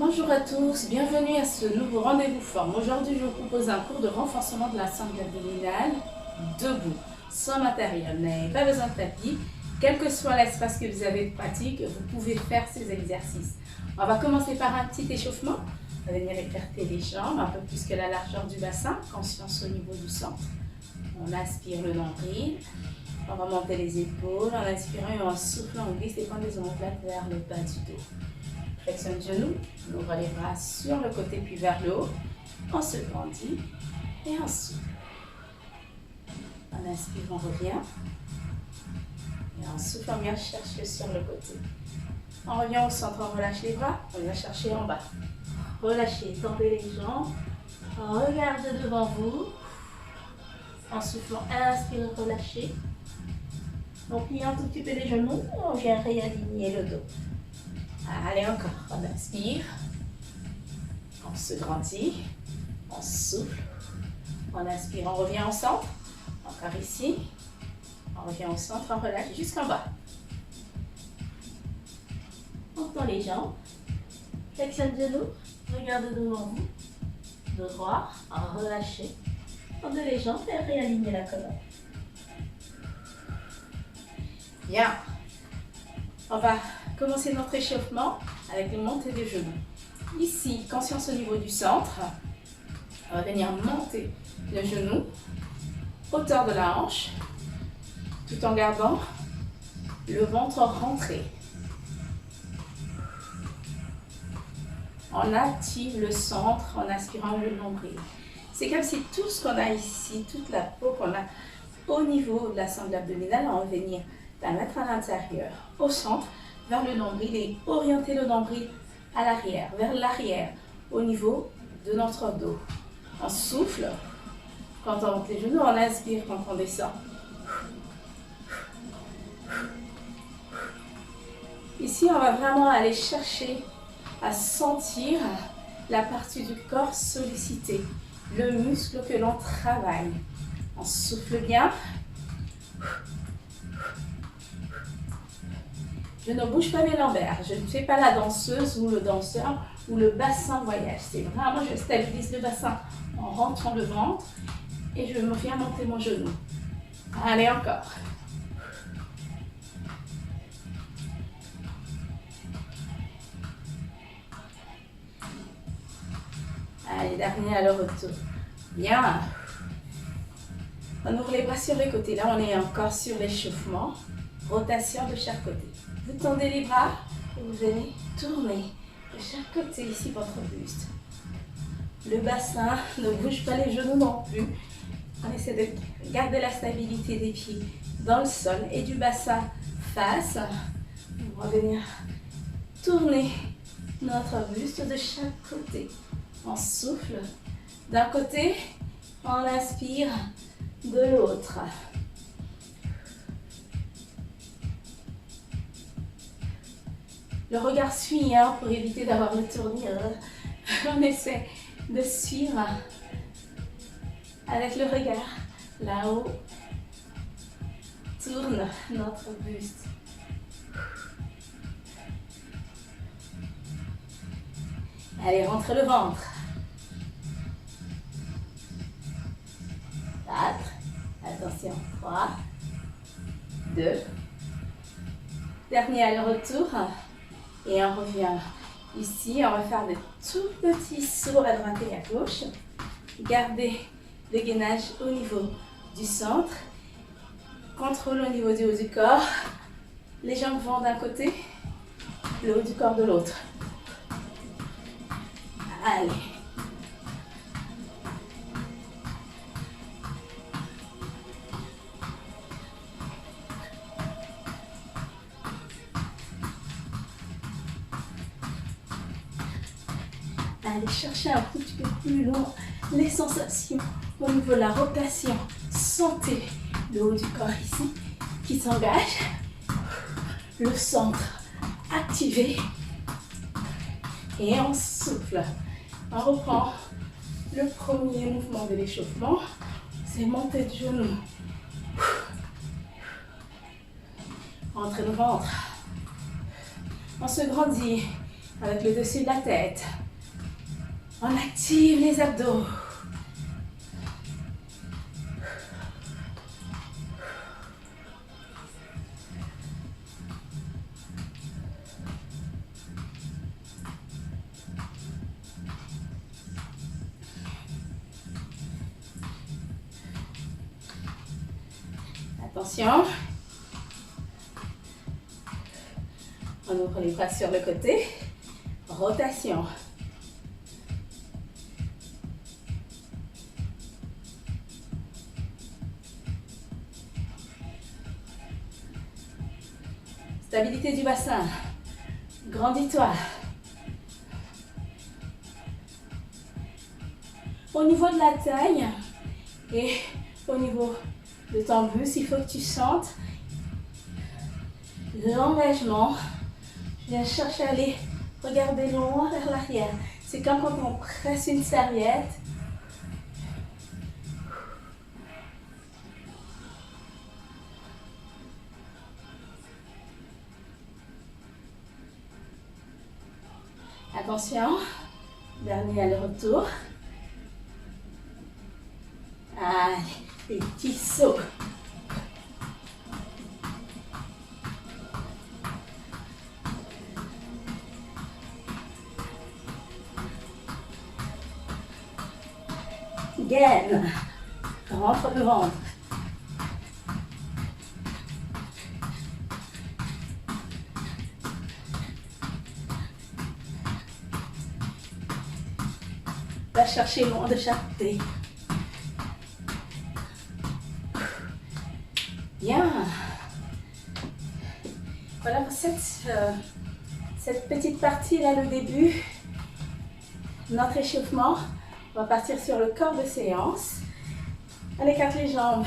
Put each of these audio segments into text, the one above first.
Bonjour à tous, bienvenue à ce nouveau rendez-vous forme. Aujourd'hui, je vous propose un cours de renforcement de la sangle abdominale debout, sans matériel. Vous n'avez pas besoin de tapis. Quel que soit l'espace que vous avez de pratique, vous pouvez faire ces exercices. On va commencer par un petit échauffement. On va venir écarter les jambes, un peu plus que la largeur du bassin, conscience au niveau du centre. On aspire le nombril. On va monter les épaules en inspirant et en soufflant, on glisse les pointes des omoplates vers le bas du dos. Flexion de genou, on ouvre les bras sur le côté puis vers le haut. On se grandit et on souffle. On inspire, on revient. Et on souffle, on vient chercher sur le côté. On revient au centre, on relâche les bras, on vient chercher en bas. Relâchez, tendez les jambes. Regardez devant vous. En soufflant, inspirez, relâchez. On plie un tout petit peu les genoux, on vient réaligner le dos. Allez, encore, on inspire, on se grandit, on souffle, on inspire, on revient au centre, encore ici, on revient au centre, on relâche jusqu'en bas. On tend les jambes, flexion de genoux, regardez devant vous, dos droit, relâchez, tendez les jambes et réalignez la colonne. Bien, on va commencer notre échauffement avec une montée des genoux. Ici, conscience au niveau du centre. On va venir monter le genou, hauteur de la hanche, tout en gardant le ventre rentré. On active le centre en aspirant le nombril. C'est comme si tout ce qu'on a ici, toute la peau qu'on a au niveau de la sangle abdominale, on va venir la mettre à l'intérieur, au centre, vers le nombril et orienter le nombril à l'arrière, vers l'arrière, au niveau de notre dos. On souffle quand on monte les genoux, on inspire quand on descend. Ici, on va vraiment aller chercher à sentir la partie du corps sollicitée, le muscle que l'on travaille. On souffle bien. Je ne bouge pas mes lombaires, je ne fais pas la danseuse ou le danseur ou le bassin voyage. C'est vraiment, je stabilise le bassin en rentrant le ventre et je me viens monter mon genou. Allez, encore. Allez, dernier à le retour. Bien. On ouvre les bras sur les côtés. Là, on est encore sur l'échauffement. Rotation de chaque côté. Vous tendez les bras et vous allez tourner de chaque côté, ici, votre buste. Le bassin ne bouge pas, les genoux non plus. On essaie de garder la stabilité des pieds dans le sol et du bassin face. On va venir tourner notre buste de chaque côté. On souffle d'un côté, on inspire de l'autre. Le regard suit pour éviter d'avoir le tournis. On essaie de suivre avec le regard. Là-haut, tourne notre buste. Allez, rentre le ventre. 4. Attention. 3. 2. Dernier aller-retour. Et on revient ici, on va faire de tout petits sauts à droite et à gauche. Gardez le gainage au niveau du centre. Contrôle au niveau du haut du corps. Les jambes vont d'un côté, le haut du corps de l'autre. Allez. Allez chercher un petit peu plus loin les sensations au niveau de la rotation. Sentez le haut du corps ici qui s'engage. Le centre activé. Et on souffle. On reprend le premier mouvement de l'échauffement. C'est monter de genoux. Rentrez le ventre. On se grandit. avec le dessus de la tête. On active les abdos. Attention. On ouvre les bras sur le côté. Rotation. Stabilité du bassin. Grandis-toi. Au niveau de la taille et au niveau de ton buste, il faut que tu sentes l'engagement. Viens chercher à aller regarder loin vers l'arrière. C'est comme quand on presse une serviette. Attention, dernier aller-retour. Allez, des petits sauts. Gaine, rentre le ventre. Va chercher loin de chaque pied. Bien. Voilà pour cette petite partie là, le début. Notre échauffement. On va partir sur le corps de séance. On écarte les jambes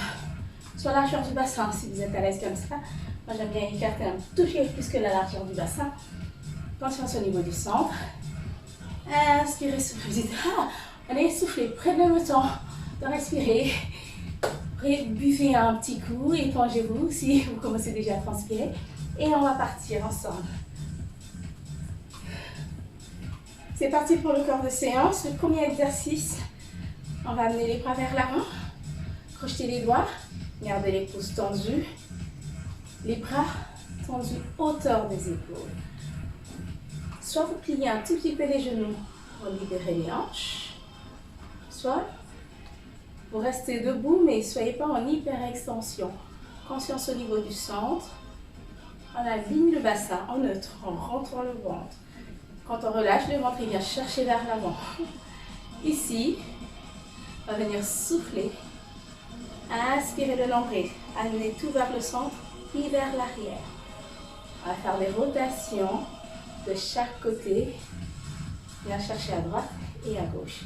sur la largeur du bassin si vous êtes à l'aise comme ça. Moi j'aime bien écarter un tout petit peu plus que la largeur du bassin. Conscience au niveau du centre. Inspirez, soufflez. On est essoufflé. Prenez le temps de respirer. Buvez un petit coup, épongez-vous si vous commencez déjà à transpirer. Et on va partir ensemble. C'est parti pour le corps de séance. Le premier exercice, on va amener les bras vers l'avant. Crochetez les doigts. Gardez les pouces tendus. Les bras tendus hauteur des épaules. Soit vous pliez un tout petit peu les genoux pour libérer les hanches. Soit vous restez debout, mais ne soyez pas en hyper-extension. Conscience au niveau du centre. On aligne le bassin en neutre, en rentrant le ventre. Quand on relâche le ventre, il vient chercher vers l'avant. Ici, on va venir souffler. Inspirez le nombril. Amenez tout vers le centre et vers l'arrière. On va faire des rotations de chaque côté. Viens chercher à droite et à gauche.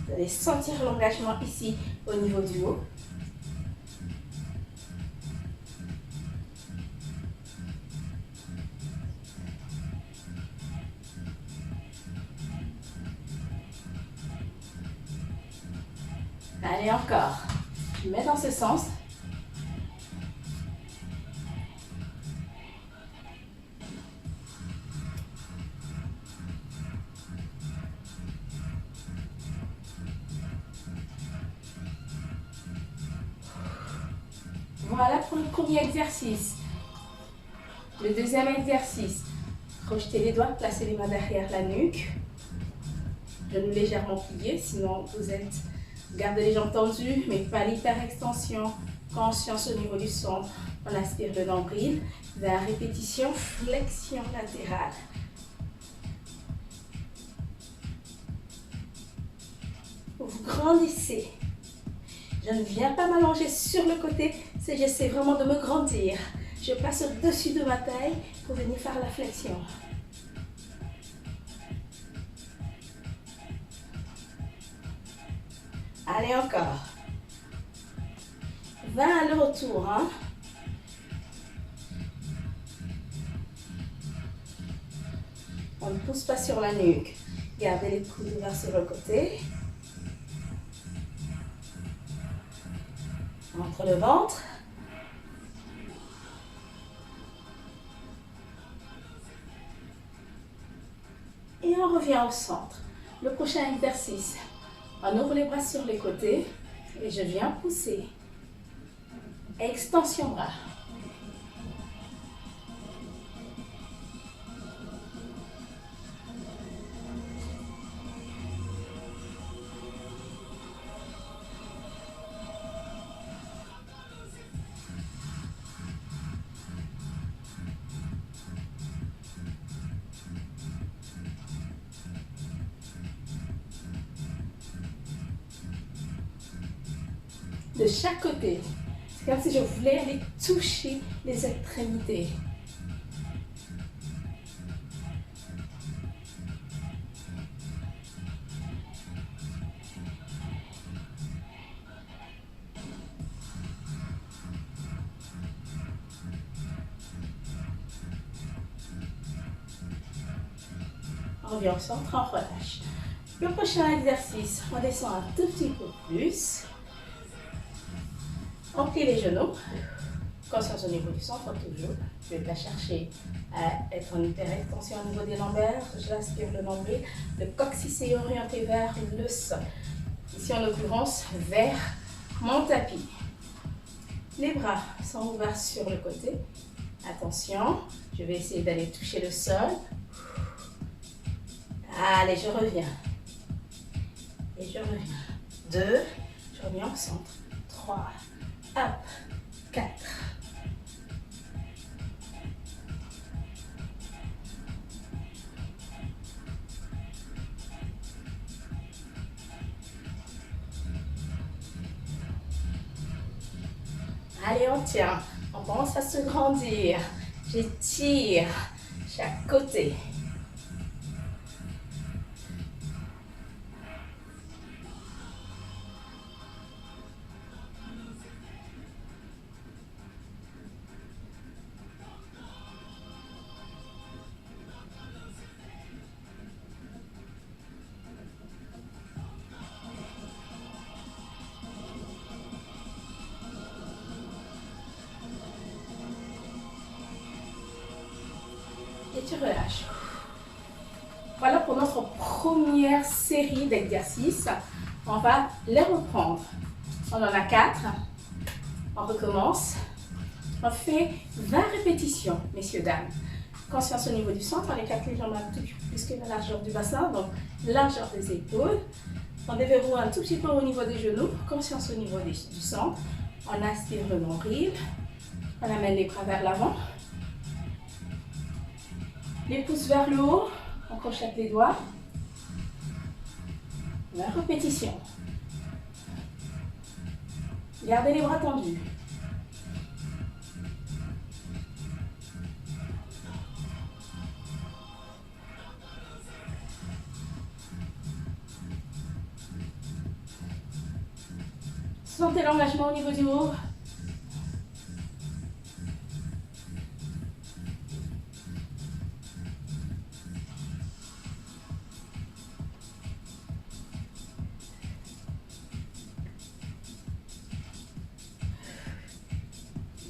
Vous allez sentir l'engagement ici au niveau du haut. Allez, encore. Je mets dans ce sens. Voilà pour le premier exercice. Le deuxième exercice. Crochetez les doigts, placez les mains derrière la nuque. Genoux légèrement pliés, sinon vous êtes... Gardez les jambes tendues, mais pas l'hyperextension. Conscience au niveau du centre. On aspire le nombril. La répétition, flexion latérale. Vous grandissez. Je ne viens pas m'allonger sur le côté, c'est j'essaie vraiment de me grandir. Je passe au-dessus de ma taille pour venir faire la flexion. Allez, encore. 20 allers-retours. Hein? On ne pousse pas sur la nuque. Gardez les coudes ouverts sur le côté. Entre le ventre. Et on revient au centre. Le prochain exercice, on ouvre les bras sur les côtés et je viens pousser. Extension bras. De chaque côté. C'est comme si je voulais aller toucher les extrémités. On revient au centre, on relâche. Le prochain exercice, on descend un tout petit peu plus. On plie les genoux. Conscience au niveau du centre, toujours. Je ne vais pas chercher à être en hyperextension au niveau des lombaires. J'aspire le nombril. Le coccyx est orienté vers le sol. Ici, en l'occurrence, vers mon tapis. Les bras sont ouverts sur le côté. Attention, je vais essayer d'aller toucher le sol. Allez, je reviens. Et je reviens. 2, je reviens au centre. 3, hop, 4. Allez, on tient. On commence à se grandir. J'étire chaque côté. Et tu relâches. Voilà pour notre première série d'exercices. On va les reprendre. On en a 4. On recommence. On fait 20 répétitions, messieurs, dames. Conscience au niveau du centre. On éclate les jambes un tout petit peu plus que la largeur du bassin. Donc, largeur des épaules. On déverrouille un tout petit peu au niveau des genoux. Conscience au niveau du centre. On aspire le nombril. On amène les bras vers l'avant. Les pouces vers le haut, on crochette les doigts. La répétition. Gardez les bras tendus. Sentez l'engagement au niveau du haut.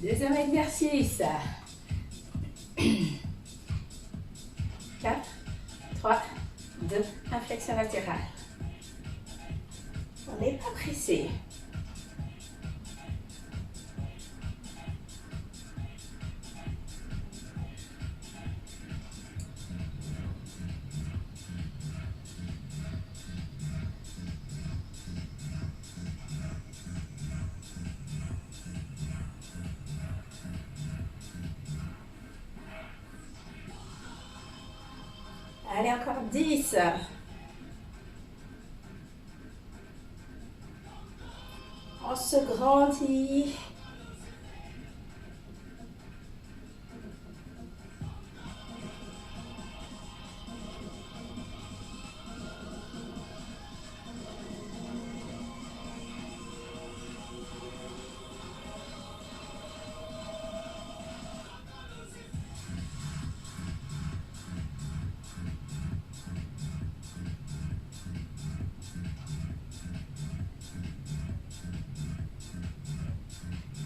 Deuxième exercice. 4, 3, 2, inflexion latérale. On n'est pas pressé. Allez, encore 10. On se grandit.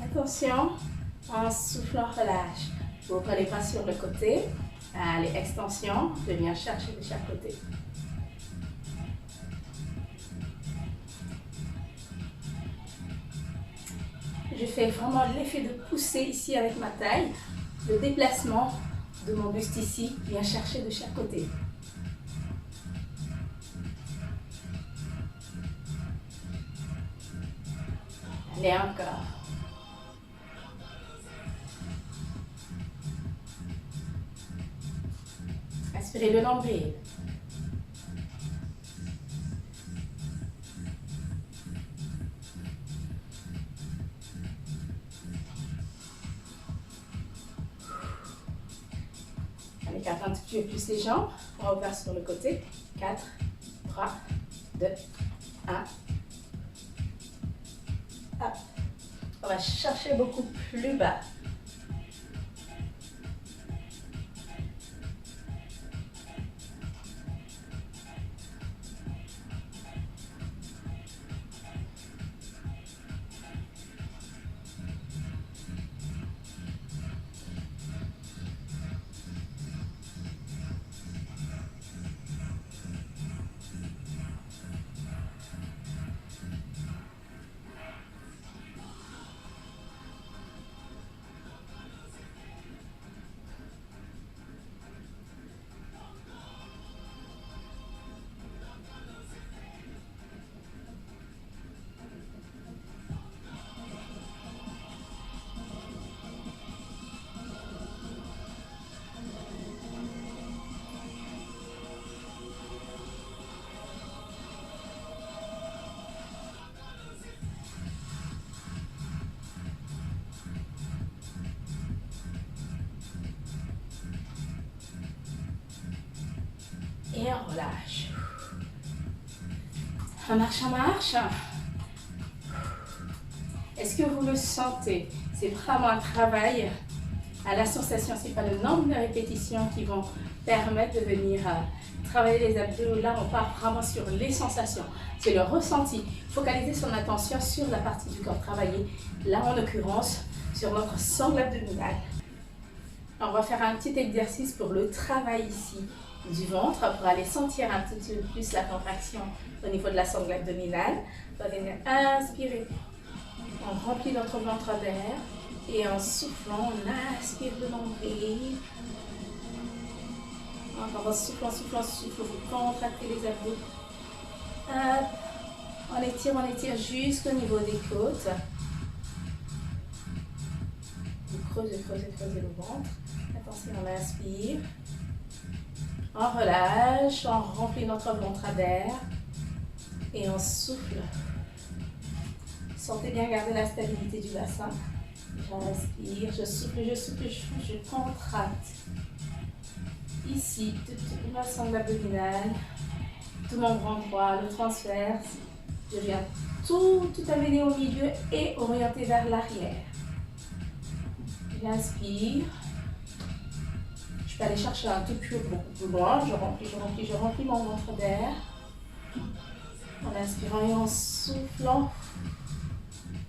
Attention, en soufflant, relâche. Vous ouvrez les bras sur le côté. Allez, extension, je viens chercher de chaque côté. Je fais vraiment l'effet de pousser ici avec ma taille, le déplacement de mon buste ici, vient chercher de chaque côté. Allez, encore. Aspirez le nombril. On écarte un petit peu plus les jambes. On va ouvrir sur le côté. 4, 3, 2, 1. Hop. On va chercher beaucoup plus bas. Et on relâche. On marche, on marche. Est-ce que vous le sentez? C'est vraiment un travail à la sensation. Ce n'est pas le nombre de répétitions qui vont permettre de venir travailler les abdos. Là, on part vraiment sur les sensations. C'est le ressenti. Focaliser son attention sur la partie du corps travaillée. Là, en l'occurrence, sur notre sangle abdominale. On va faire un petit exercice pour le travail ici du ventre pour aller sentir un petit peu plus la contraction au niveau de la sangle abdominale. On va venir inspirer. On remplit notre ventre d'air et en soufflant, on aspire le nombril. Encore en soufflant, soufflant, soufflant, vous contractez les abdos. Hop. On étire jusqu'au niveau des côtes. Vous creusez, creusez, creusez le ventre. Attention, on inspire. On relâche, on remplit notre ventre d'air et on souffle. Sentez bien garder la stabilité du bassin. J'inspire, je souffle, je souffle, je contracte. Ici, toute ma sangle abdominale, tout mon bras droit, le transverse. Je viens tout amener au milieu et orienter vers l'arrière. J'inspire. Je peux aller chercher un tout petit peu beaucoup plus loin. Je remplis mon ventre d'air. En inspirant et en soufflant,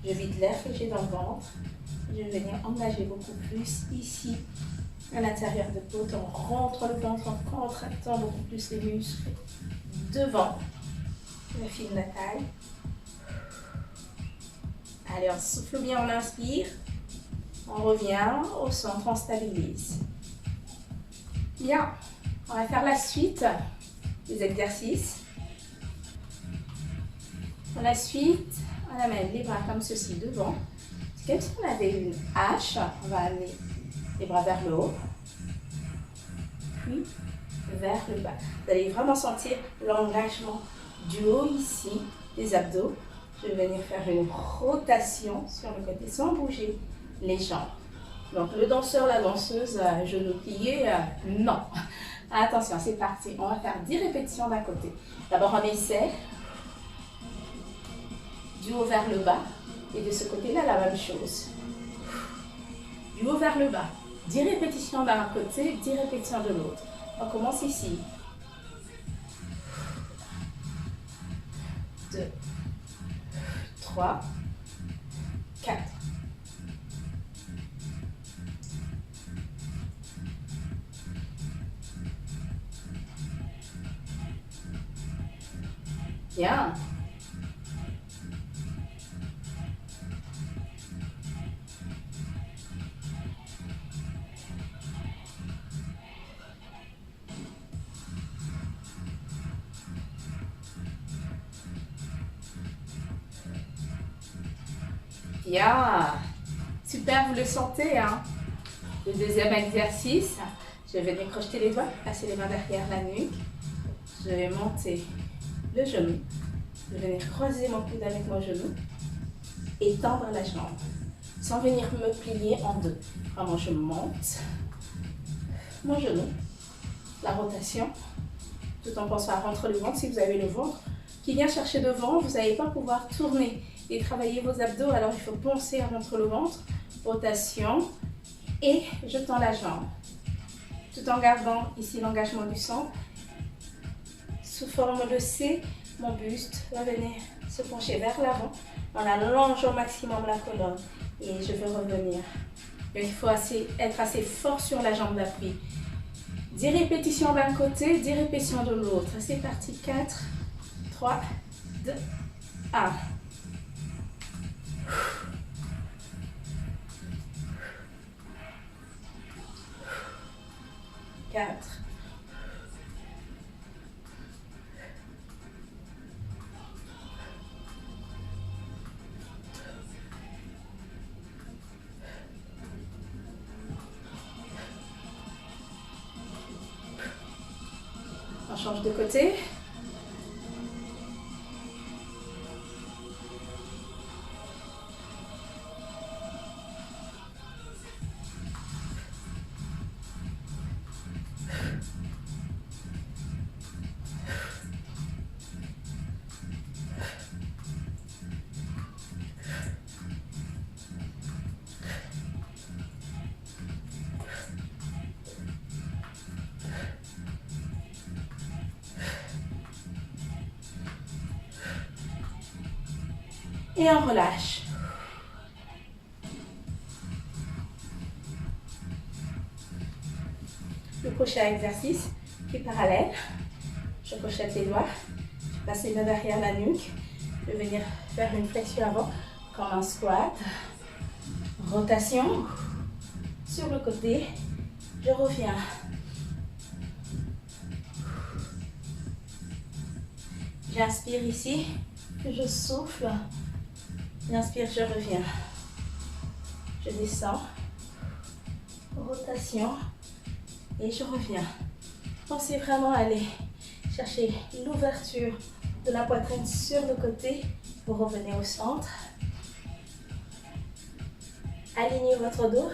je vide l'air que j'ai dans le ventre. Je vais venir engager beaucoup plus ici, à l'intérieur de côte. On rentre le ventre en contractant beaucoup plus les muscles devant le fil de la taille. Allez, on souffle bien, on inspire. On revient au centre, on stabilise. Bien, on va faire la suite des exercices. Pour la suite, on amène les bras comme ceci devant. C'est comme si on avait une hache. On va amener les bras vers le haut, puis vers le bas. Vous allez vraiment sentir l'engagement du haut ici, des abdos. Je vais venir faire une rotation sur le côté sans bouger les jambes. Donc le danseur, la danseuse, genoux pliés, non. Attention, c'est parti. On va faire 10 répétitions d'un côté. D'abord, on essaie du haut vers le bas. Et de ce côté-là, la même chose. Du haut vers le bas. 10 répétitions d'un côté, 10 répétitions de l'autre. On commence ici. 2, 3, 4. 5, Bien. Bien. Super, vous le sentez, hein? Le deuxième exercice, je vais venir crocheter les doigts, passer les mains derrière la nuque. Je vais monter le genou. Je vais venir croiser mon coude avec mon genou et tendre la jambe sans venir me plier en deux. Vraiment, je monte mon genou, la rotation, tout en pensant à rentrer le ventre. Si vous avez le ventre qui vient chercher devant, vous n'allez pas pouvoir tourner et travailler vos abdos. Alors, il faut penser à rentrer le ventre, rotation et je tends la jambe. Tout en gardant ici l'engagement du centre. Sous forme de C, mon buste va venir se pencher vers l'avant en allongeant au maximum la colonne. Et je vais revenir. Mais il faut être assez fort sur la jambe d'appui. 10 répétitions d'un côté, 10 répétitions de l'autre. C'est parti. 4, 3, 2, 1. 4. On change de côté. Et on relâche. Le prochain exercice qui est parallèle. Je crochette les doigts. Je passe les mains derrière la nuque. Je vais venir faire une flexion avant comme un squat. Rotation. Sur le côté. Je reviens. J'inspire ici. Je souffle. J'inspire, je reviens. Je descends. Rotation. Et je reviens. Pensez vraiment à aller chercher l'ouverture de la poitrine sur le côté. Vous revenez au centre. Alignez votre dos.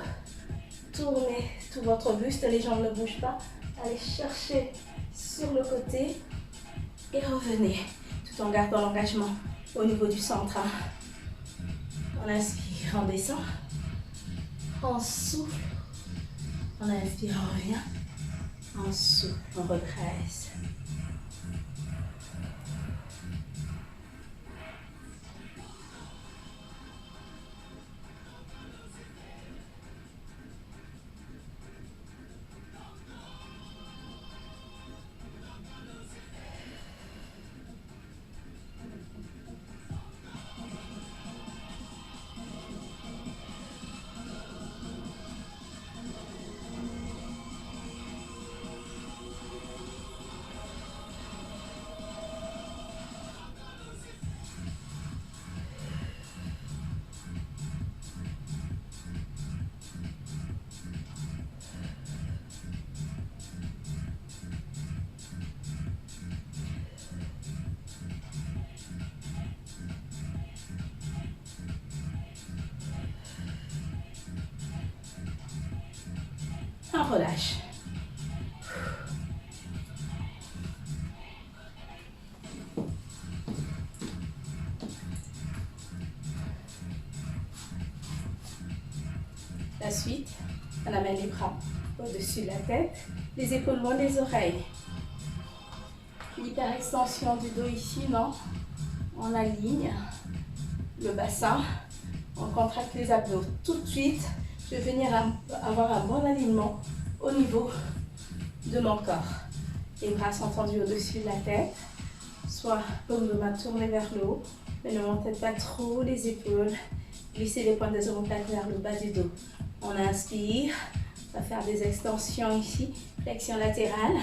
Tournez tout votre buste. Les jambes ne bougent pas. Allez chercher sur le côté. Et revenez. Tout en gardant l'engagement au niveau du centre. On inspire, on descend. On souffle. On inspire, on revient. On souffle, on redresse. On relâche. La suite, on amène les bras au-dessus de la tête, les épaules loin des oreilles. L'hyperextension du dos ici, non? On aligne le bassin, on contracte les abdos. Tout de suite, je vais venir avoir un bon alignement au niveau de mon corps. Les bras sont tendus au-dessus de la tête. soit paume de main tournée vers le haut, mais ne montez pas trop les épaules. Glissez les pointes des omoplates vers le bas du dos. On inspire, on va faire des extensions ici, flexion latérale,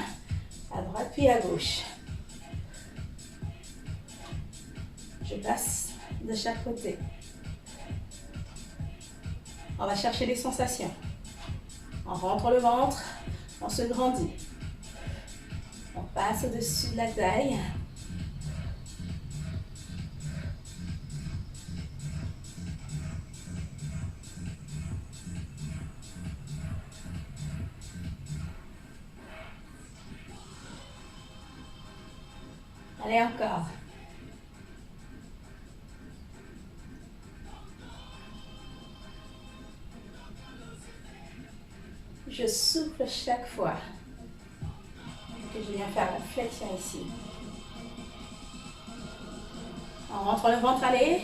à droite puis à gauche. Je passe de chaque côté. On va chercher les sensations. On rentre le ventre, on se grandit. On passe au-dessus de la taille. Allez, encore. Je souffle chaque fois que je viens faire la flexion ici. On rentre le ventre, allez.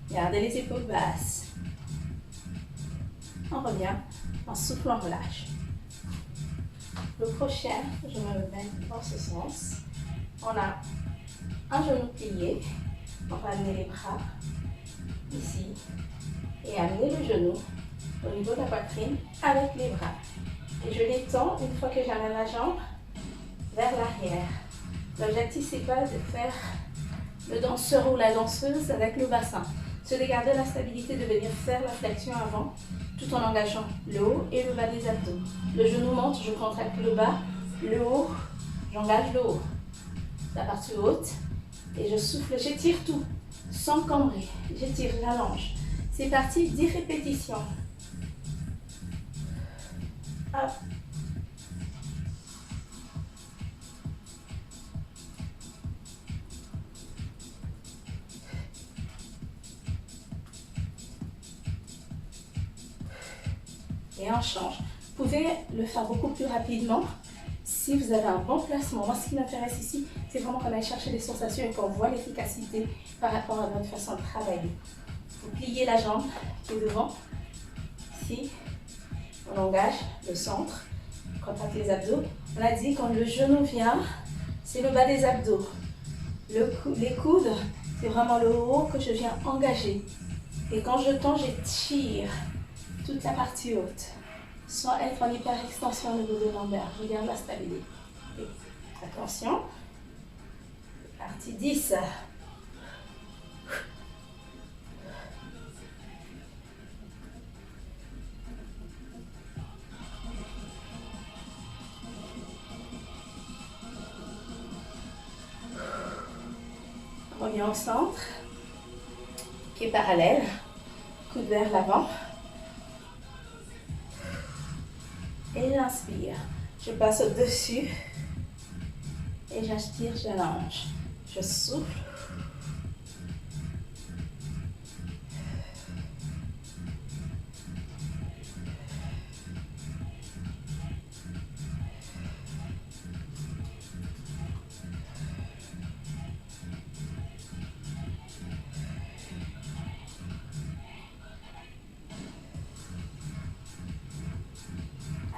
Gardez les épaules basses. On revient, en souffle, on relâche. Le prochain, je me mets dans ce sens. On a un genou plié. On va amener les bras ici et amener le genou au niveau de la poitrine avec les bras. Et je l'étends une fois que j'amène la jambe vers l'arrière. L'objectif, c'est pas de faire le danseur ou la danseuse avec le bassin. C'est de garder la stabilité, de venir faire la flexion avant, tout en engageant le haut et le bas des abdos. Le genou monte, je contracte le bas, le haut, j'engage le haut. La partie haute, et je souffle, j'étire tout, sans cambrer. J'étire, j'allonge. C'est parti, 10 répétitions. Hop. Et on change. Vous pouvez le faire beaucoup plus rapidement si vous avez un bon placement. Moi, ce qui m'intéresse ici, c'est vraiment qu'on aille chercher les sensations et qu'on voit l'efficacité par rapport à notre façon de travailler. Vous pliez la jambe qui est devant. Ici, on engage le centre, on contracte les abdos. On a dit quand le genou vient, c'est le bas des abdos. Les coudes, c'est vraiment le haut que je viens engager. Et quand je tends, j'étire toute la partie haute, sans être en hyper-extension au niveau de lombaire. Je garde la stabilité. Et attention, partie 10. On revient au centre, qui est parallèle, coude vers l'avant. Et j'inspire. Je passe au-dessus. Et j'inspire, j'allonge. Je souffle.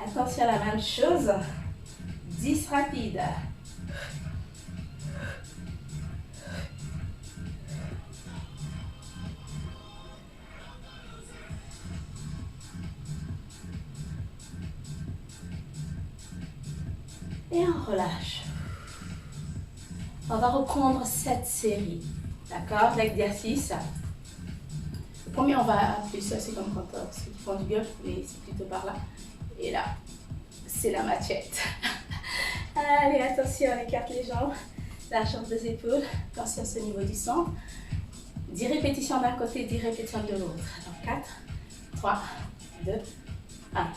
Attention à la même chose. 10 rapides. Et on relâche. On va reprendre cette série. D'accord? L'exercice. Le premier, on va appeler ça, c'est comme quand ceux qui font du golf, mais c'est plutôt par là. Et là, c'est la machette. Allez, attention, on écarte les jambes, largeur des épaules, conscience au niveau du centre. 10 répétitions d'un côté, 10 répétitions de l'autre. Donc 4, 3, 2, 1.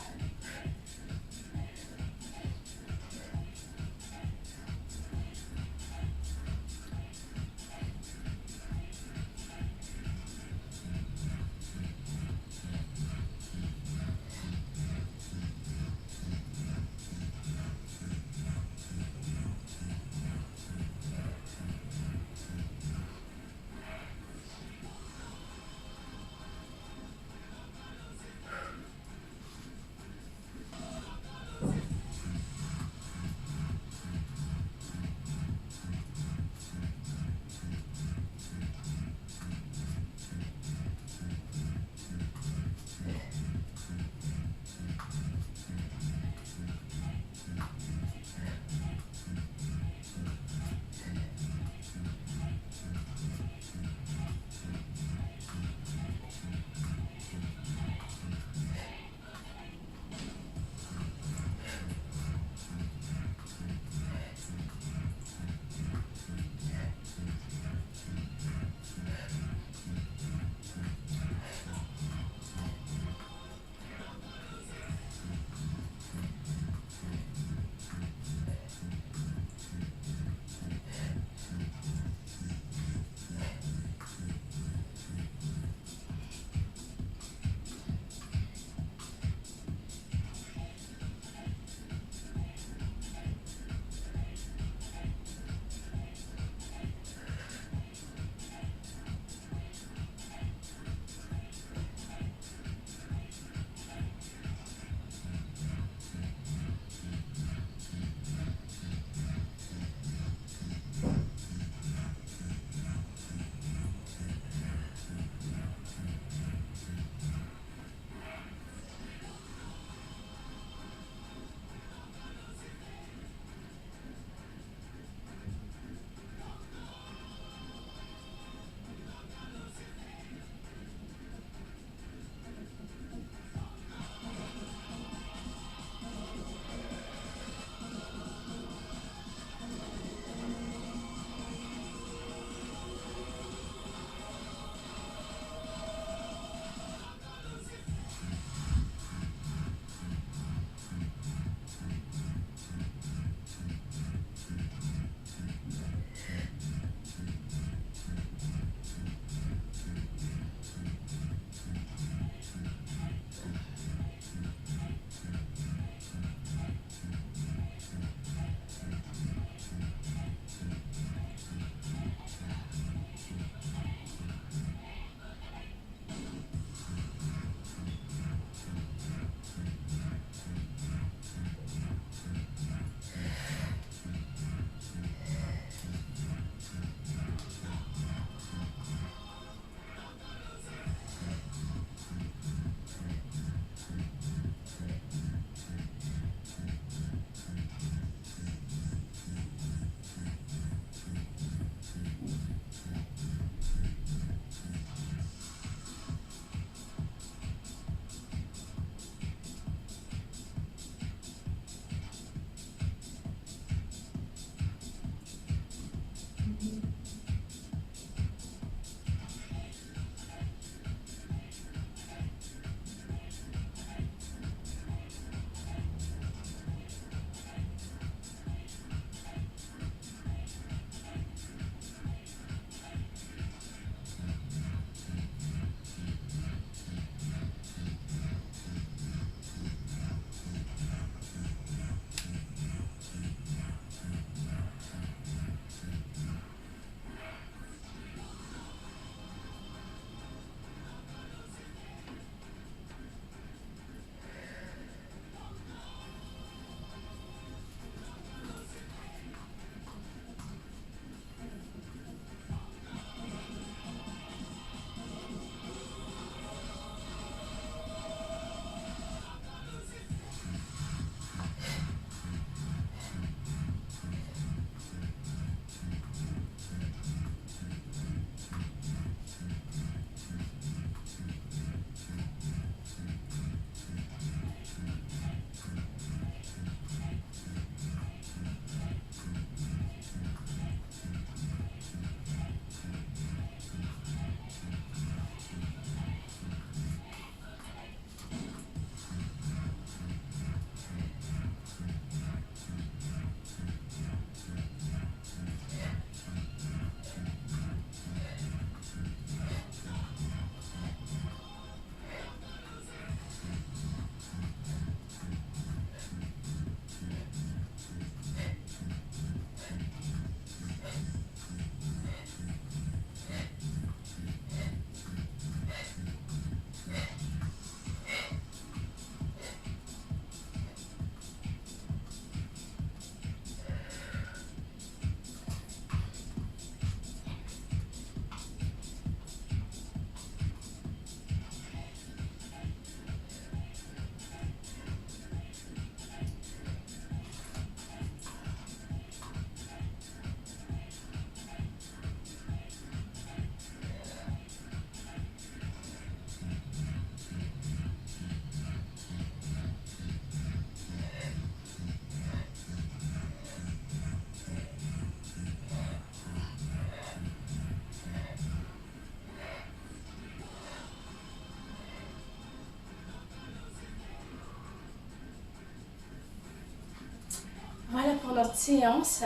notre séance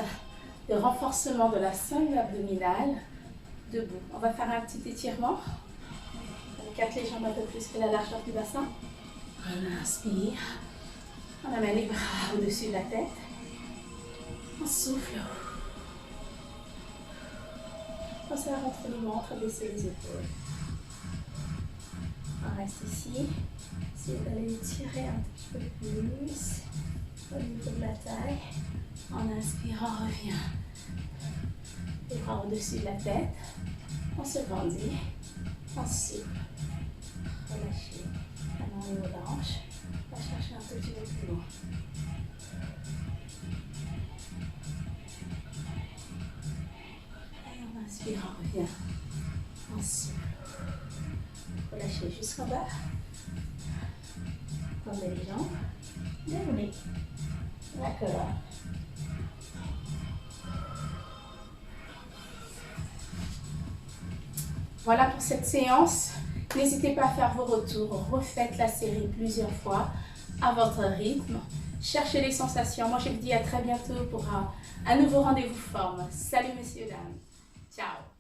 de renforcement de la cingle abdominale debout. On va faire un petit étirement. On écarte les jambes un peu plus que la largeur du bassin. On inspire. On amène les bras au-dessus de la tête. On souffle. On serre entre le ventre, baisser les épaules. On reste ici. Essayez d'aller étirer un petit peu plus au niveau de la taille. En inspirant, on revient. Les bras au-dessus de la tête. On se grandit. On souffle. Relâchez. Maintenant, on est aux hanches. On va chercher un tout petit peu plus loin. Et on inspire, on revient. On souffle. Relâchez jusqu'en bas. Tendez les jambes. Déroulez la colonne. Voilà pour cette séance. N'hésitez pas à faire vos retours. Refaites la série plusieurs fois à votre rythme. Cherchez les sensations. Moi, je vous dis à très bientôt pour un nouveau rendez-vous forme. Salut, messieurs, dames. Ciao.